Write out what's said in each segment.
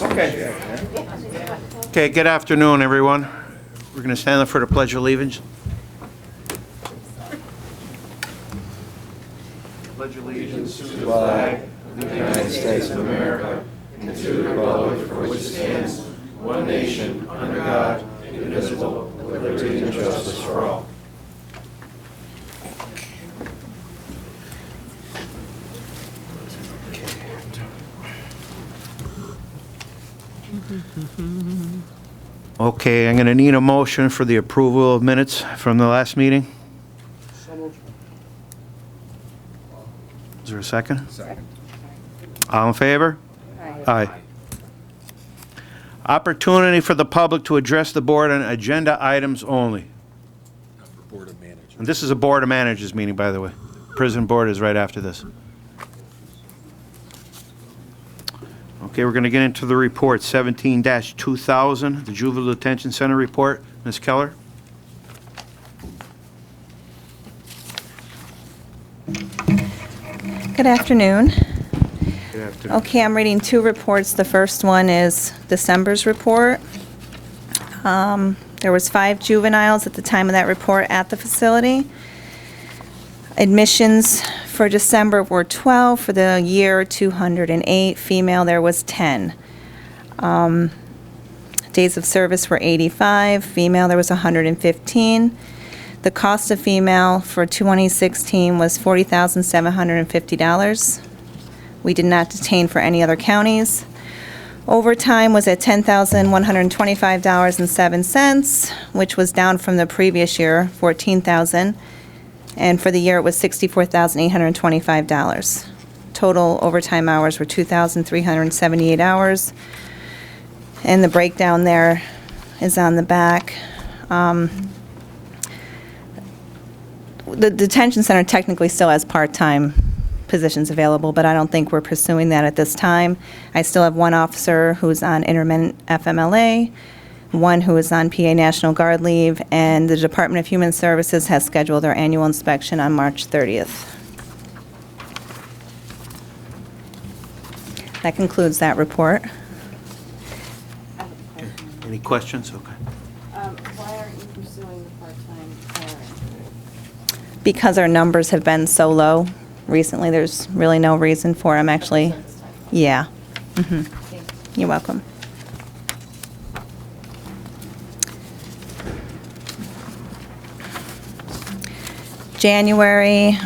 Okay. Okay, good afternoon, everyone. We're going to stand up for the Pledge of Allegiance. Pledge allegiance to the flag of the United States of America and to the republic for which it stands, one nation, under God, indivisible, with liberty and justice for all. Okay, I'm going to need a motion for the approval of minutes from the last meeting. Is there a second? Second. All in favor? Aye. Opportunity for the public to address the board on agenda items only. For Board of Managers. And this is a Board of Managers meeting, by the way. Prison Board is right after this. Okay, we're going to get into the report, 17-2000, the Juvenile Detention Center report. Ms. Keller? Good afternoon. Good afternoon. Okay, I'm reading two reports. The first one is December's report. There was 5 juveniles at the time of that report at the facility. Admissions for December were 12, for the year 208. Female, there was 10. Days of service were 85. Female, there was 115. The cost of female for 2016 was $40,750. We did not detain for any other counties. Overtime was at $10,125.07, which was down from the previous year, $14,000. And for the year, it was $64,825. Total overtime hours were 2,378 hours. And the breakdown there is on the back. The detention center technically still has part-time positions available, but I don't think we're pursuing that at this time. I still have one officer who's on intermittent FMLA, one who is on PA National Guard leave, and the Department of Human Services has scheduled their annual inspection on March 30th. That concludes that report. Any questions? Okay. Why aren't you pursuing the part-time hiring? Because our numbers have been so low recently, there's really no reason for them, actually. Yeah. Mhm. You're welcome. January,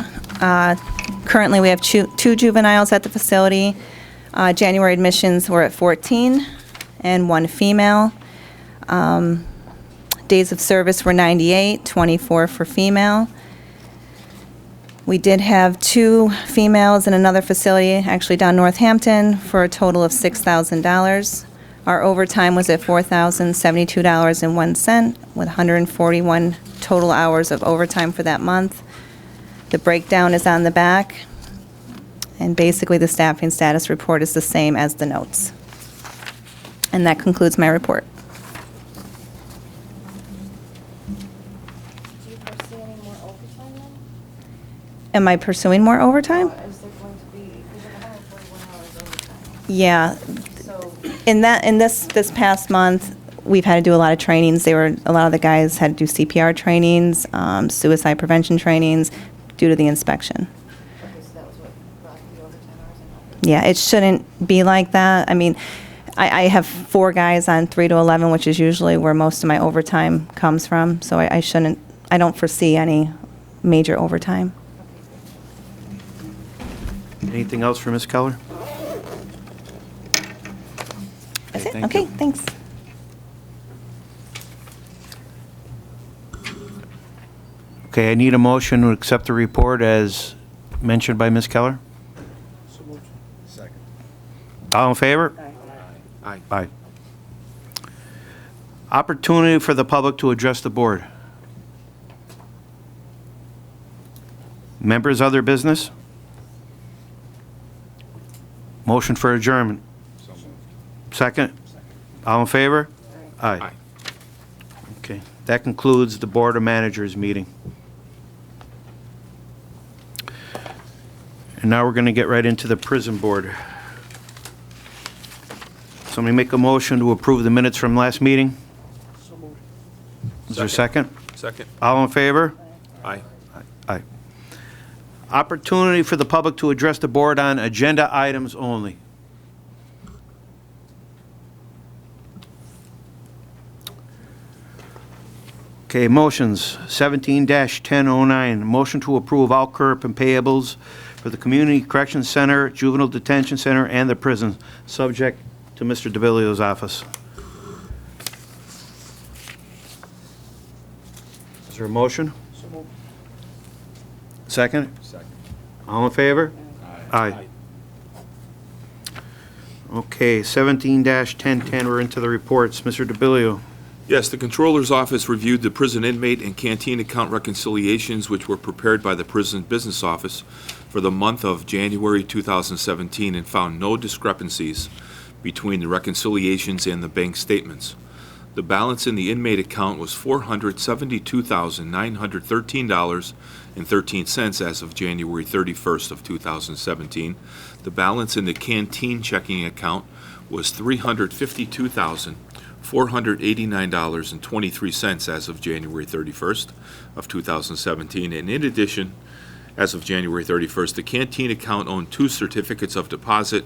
currently we have two juveniles at the facility. January admissions were at 14 and 1 female. Days of service were 98, 24 for female. We did have 2 females in another facility, actually down Northampton, for a total of $6,000. Our overtime was at $4,072.01, with 141 total hours of overtime for that month. The breakdown is on the back, and basically the staffing status report is the same as the notes. And that concludes my report. Do you foresee any more overtime then? Am I pursuing more overtime? Is there going to be, because you're 141 hours overtime? Yeah. So, In this past month, we've had to do a lot of trainings. A lot of the guys had to do CPR trainings, suicide prevention trainings, due to the inspection. okay, so that was what brought the overtime hours and not Yeah, it shouldn't be like that. I mean, I have 4 guys on 3 to 11, which is usually where most of my overtime comes from, so I don't foresee any major overtime. Anything else for Ms. Keller? That's it? thank Okay, you. thanks. Okay, I need a motion to accept the report as mentioned by Ms. Keller. Second. All in favor? Aye. Aye. Opportunity for the public to address the board. Members, other business? Motion for adjournment. So moved. Second? All in favor? Aye. Okay, that concludes the Board of Managers meeting. And now we're going to get right into the prison board. Somebody make a motion to approve the minutes from last meeting? Is there a second? Second. All in favor? Aye. Aye. Opportunity for the public to address the board on agenda items only. Okay, motions, 17-1009, motion to approve all current and payables for the Community Correction Center, Juvenile Detention Center, and the prison, subject to Mr. DeBillio's office. Is there a motion? Second? Second. All in favor? Aye. Okay, 17-1010, we're into the reports. Mr. DeBillio. Yes, the Controller's Office reviewed the prison inmate and canteen account reconciliations which were prepared by the Prison Business Office for the month of January 2017 and found no discrepancies between the reconciliations and the bank statements. The balance in the inmate account was $472,913.13 as of January 31st of 2017. The balance in the canteen checking account was $352,489.23 as of January 31st of 2017. And in addition, as of January 31st, the canteen account owned two certificates of deposit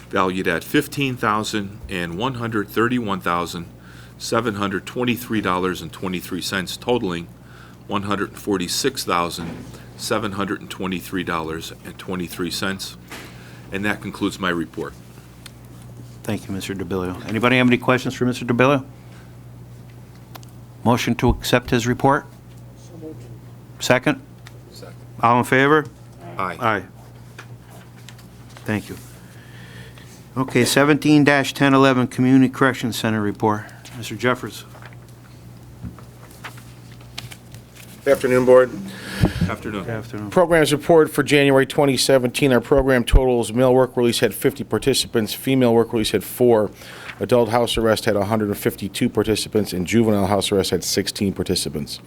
valued at $15,000 and $131,723.23, totaling $146,723.23. And that concludes my report. Thank you, Mr. DeBillio. Anybody have any questions for Mr. DeBillio? Motion to accept his report? Second? Second. All in favor? Aye. Aye. Thank you. Okay, 17-1011, Community Correction Center report. Mr. Jeffers. Good afternoon, Board. Afternoon. Good afternoon. Programs report for January 2017. Our program totals: male work release had 50 participants, female work release had 4, adult house arrest had 152 participants, and juvenile house arrest had 16 participants.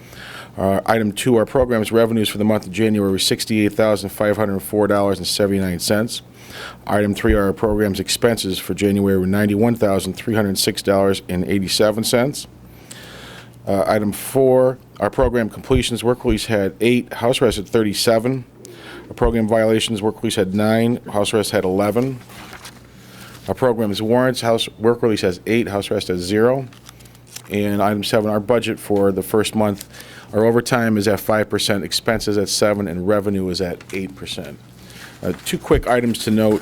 Item 2, our program's revenues for the month of January were $68,504.79. Item 3, our program's expenses for January were $91,306.87. Item 4, our program completions work release had 8, house arrest had 37. Our program violations work release had 9, house arrest had 11. Our program's warrants work release has 8, house arrest has 0. And item 7, our budget for the first month, our overtime is at 5%, expenses at 7%, and revenue is at 8%. 2 quick items to note.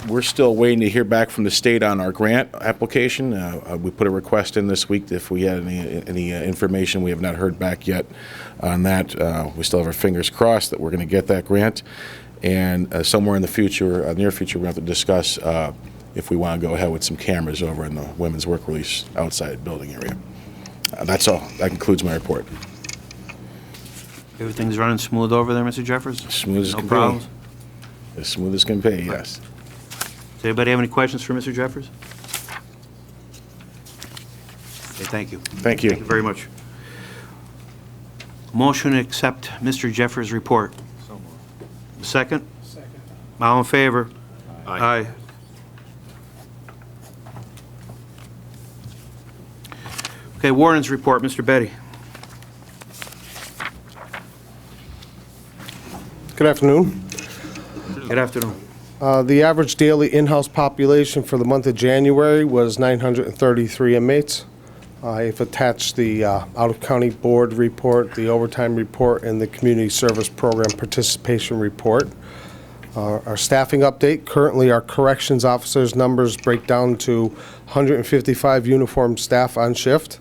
We're still waiting to hear back from the state on our grant application. We put a request in this week if we had any information. We have not heard back yet on that. We still have our fingers crossed that we're going to get that grant. And somewhere in the future, near future, we have to discuss if we want to go ahead with some cameras over in the women's work release outside building area. That's all. That concludes my report. Everything's running smooth over there, Mr. Jeffers? Smooth as No can problems? be. As smooth as can be, yes. Does anybody have any questions for Mr. Jeffers? Okay, thank you. Thank you. Thank you very much. Motion to accept Mr. Jeffers' report. So moved. Second? Second. All in favor? Aye. Okay, Warden's report, Mr. Betty. Good afternoon. Good afternoon. The average daily in-house population for the month of January was 933 inmates. I've attached the out-of-county board report, the overtime report, and the community service program participation report. Our staffing update: currently our corrections officers' numbers break down to 155 uniformed staff on shift,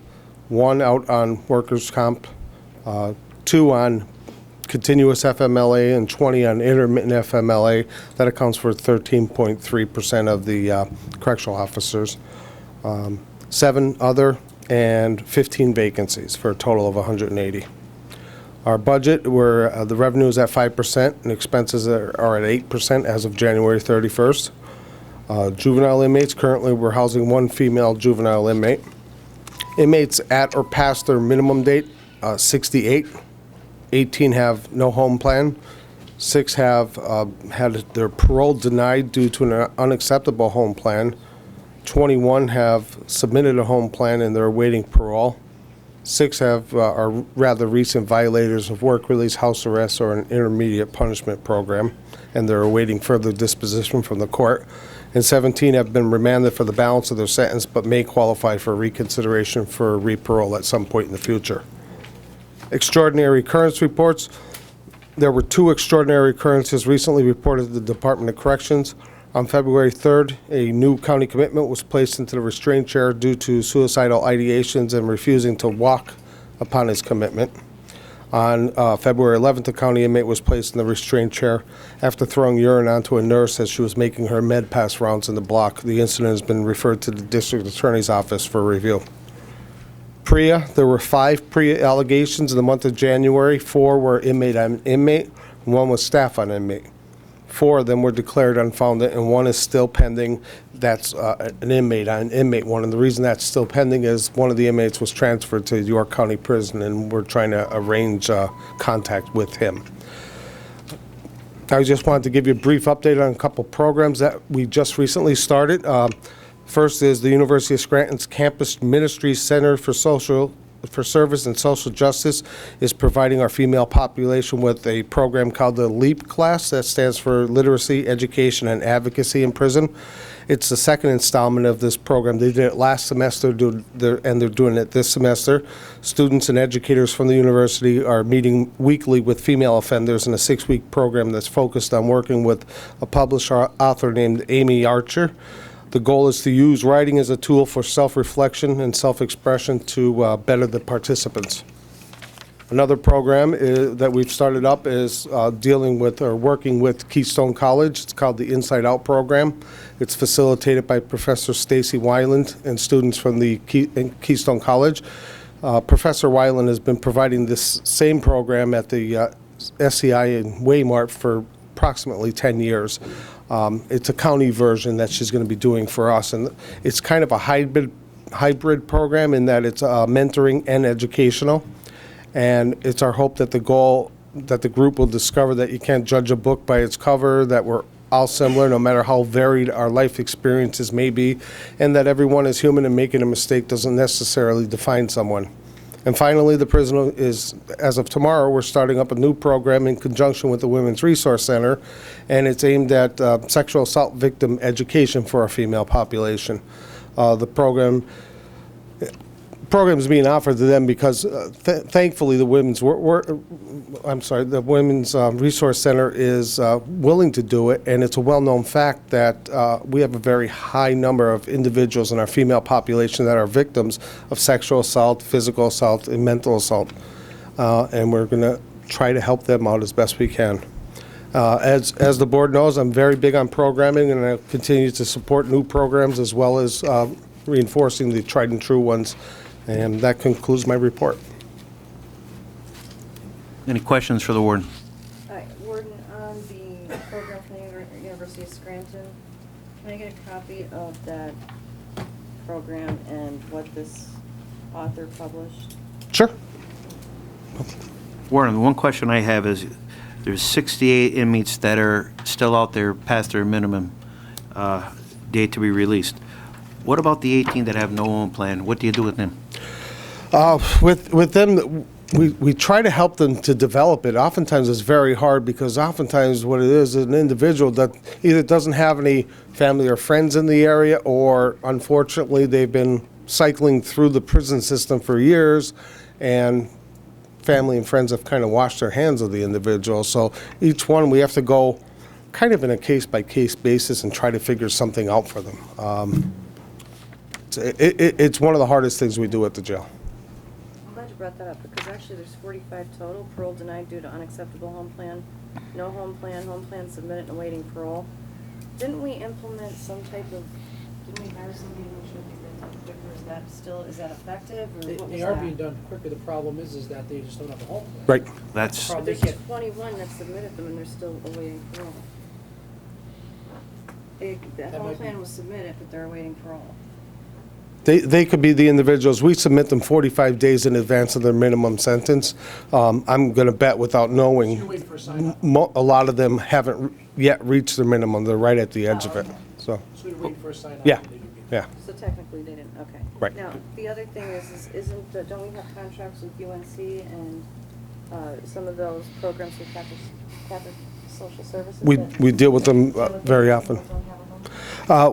1 out on workers' comp, 2 on continuous FMLA, and 20 on intermittent FMLA. That accounts for 13.3% of the correctional officers. 7 other, and 15 vacancies for a total of 180. Our budget, the revenue is at 5% and expenses are at 8% as of January 31st. Juvenile inmates, currently we're housing 1 female juvenile inmate. Inmates at or past their minimum date, 68. 18 have no home plan. 6 have had their parole denied due to an unacceptable home plan. 21 have submitted a home plan and they're awaiting parole. 6 are rather recent violators of work release, house arrest, or an intermediate punishment program, and they're awaiting further disposition from the court. And 17 have been remanded for the balance of their sentence, but may qualify for reconsideration for re-parole at some point in the future. Extraordinary occurrence reports. There were 2 extraordinary occurrences recently reported to the Department of Corrections. On February 3rd, a new county commitment was placed into the restraint chair due to suicidal ideations and refusing to walk upon his commitment. On February 11th, a county inmate was placed in the restraint chair after throwing urine onto a nurse as she was making her med pass rounds in the block. The incident has been referred to the district attorney's office for review. PREA, there were 5 PREA allegations in the month of January. 4 were inmate on inmate, 1 was staff on inmate. 4 of them were declared unfounded, and 1 is still pending. That's an inmate on inmate 1. And the reason that's still pending is one of the inmates was transferred to York County Prison, and we're trying to arrange contact with him. I just wanted to give you a brief update on a couple programs that we just recently started. First is the University of Scranton's Campus Ministries Center for Service and Social Justice is providing our female population with a program called the LEAP class. That stands for Literacy, Education, and Advocacy in Prison. It's the second installment of this program. They did it last semester, and they're doing it this semester. Students and educators from the university are meeting weekly with female offenders in a 6-week program that's focused on working with a published author named Amy Archer. The goal is to use writing as a tool for self-reflection and self-expression to better the participants. Another program that we've started up is dealing with or working with Keystone College. It's called the Inside Out program. It's facilitated by Professor Stacy Weiland and students from the Keystone College. Professor Weiland has been providing this same program at the SCI in Waymart for approximately 10 years. It's a county version that she's going to be doing for us, and it's kind of a hybrid program in that it's mentoring and educational. And it's our hope that the group will discover that you can't judge a book by its cover, that we're all similar no matter how varied our life experiences may be, and that everyone is human and making a mistake doesn't necessarily define someone. And finally, the prison is, as of tomorrow, we're starting up a new program in conjunction with the Women's Resource Center, and it's aimed at sexual assault victim education for our female population. The program is being offered to them because, thankfully, the Women's Resource Center is willing to do it, and it's a well-known fact that we have a very high number of individuals in our female population that are victims of sexual assault, physical assault, and mental assault, and we're going to try to help them out as best we can. As the board knows, I'm very big on programming, and I'll continue to support new programs as well as reinforcing the tried and true ones. And that concludes my report. Any questions for the warden? Hi, Warden, on the program from the University of Scranton, can I get a copy of that program and what this author published? Sure. Warden, the one question I have is, there's 68 inmates that are still out there past their minimum date to be released. What about the 18 that have no home plan? What do you do with them? With them, we try to help them to develop it. Oftentimes it's very hard because oftentimes what it is an individual that either doesn't have any family or friends in the area, or unfortunately they've been cycling through the prison system for years, and family and friends have kind of washed their hands of the individual. So each one we have to go kind of in a case-by-case basis and try to figure something out for them. It's one of the hardest things we do at the jail. I'm glad you brought that up, because actually there's 45 total, parole denied due to unacceptable home plan, no home plan submitted and awaiting parole. Didn't we implement some type of, didn't we hire somebody to make sure these got done quicker? Is that effective, or what was They are that? being done quicker. The problem is that they just don't have a home plan. Right. That's, Problem There's is- 21 that submitted them and they're still awaiting parole. The That home might be- plan was submitted, but they're awaiting parole. They could be the individuals. We submit them 45 days in advance of their minimum sentence. I'm going to bet without You're knowing, waiting for a sign-off. a lot of them haven't yet reached their minimum. They're right at the edge of it. So, So you're waiting for a sign-off. Yeah. and they do get Yeah. So technically they didn't, okay. Right. Now, the other thing is isn't, don't we have contracts with UNC and some of those programs with Catholic Social Services? We deal with them very often.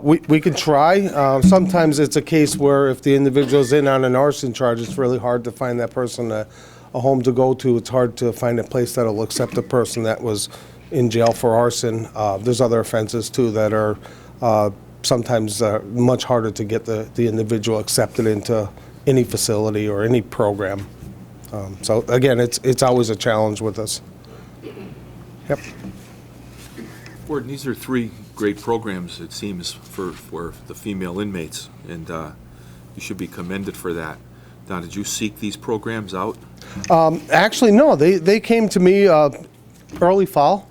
We can try. Sometimes it's a case where if the individual's in on an arson charge, it's really hard to find that person a home to go to. It's hard to find a place that'll accept a person that was in jail for arson. There's other offenses too that are sometimes much harder to get the individual accepted into any facility or any program. So again, it's always a challenge with us. Yep. Gordon, these are three great programs, it seems, for the female inmates, and you should be commended for that. Now, did you seek these programs out? Actually, no. They came to me early fall,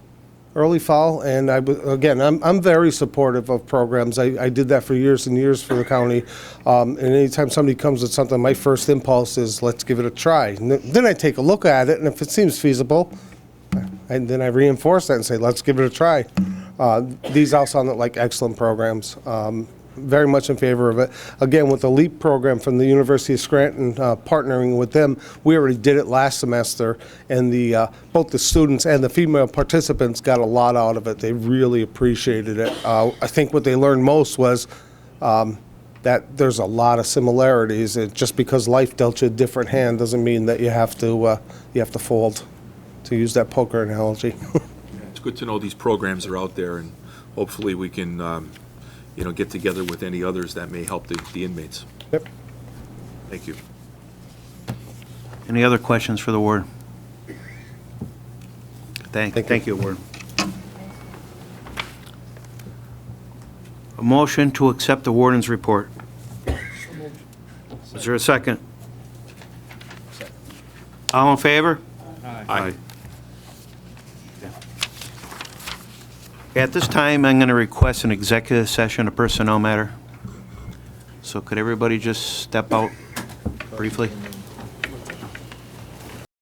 and I'm very supportive of programs. I did that for years and years for the county. And anytime somebody comes with something, my first impulse is let's give it a try. And then I take a look at it, and if it seems feasible, and then I reinforce that and say let's give it a try. These all sound like excellent programs. Very much in favor of it. Again, with the LEAP program from the University of Scranton, partnering with them, we already did it last semester, and both the students and the female participants got a lot out of it. They really appreciated it. I think what they learned most was that there's a lot of similarities. Just because life dealt you a different hand doesn't mean that you have to fold, to use that poker analogy. It's good to know these programs are out there, and hopefully we can get together with any others that may help the inmates. Yep. Thank you. Any other questions for the ward? Thank you, ward. A motion to accept the warden's report. Is there a second? All in favor? Aye. At this time, I'm going to request an executive session, a personnel matter. So could everybody just step out briefly?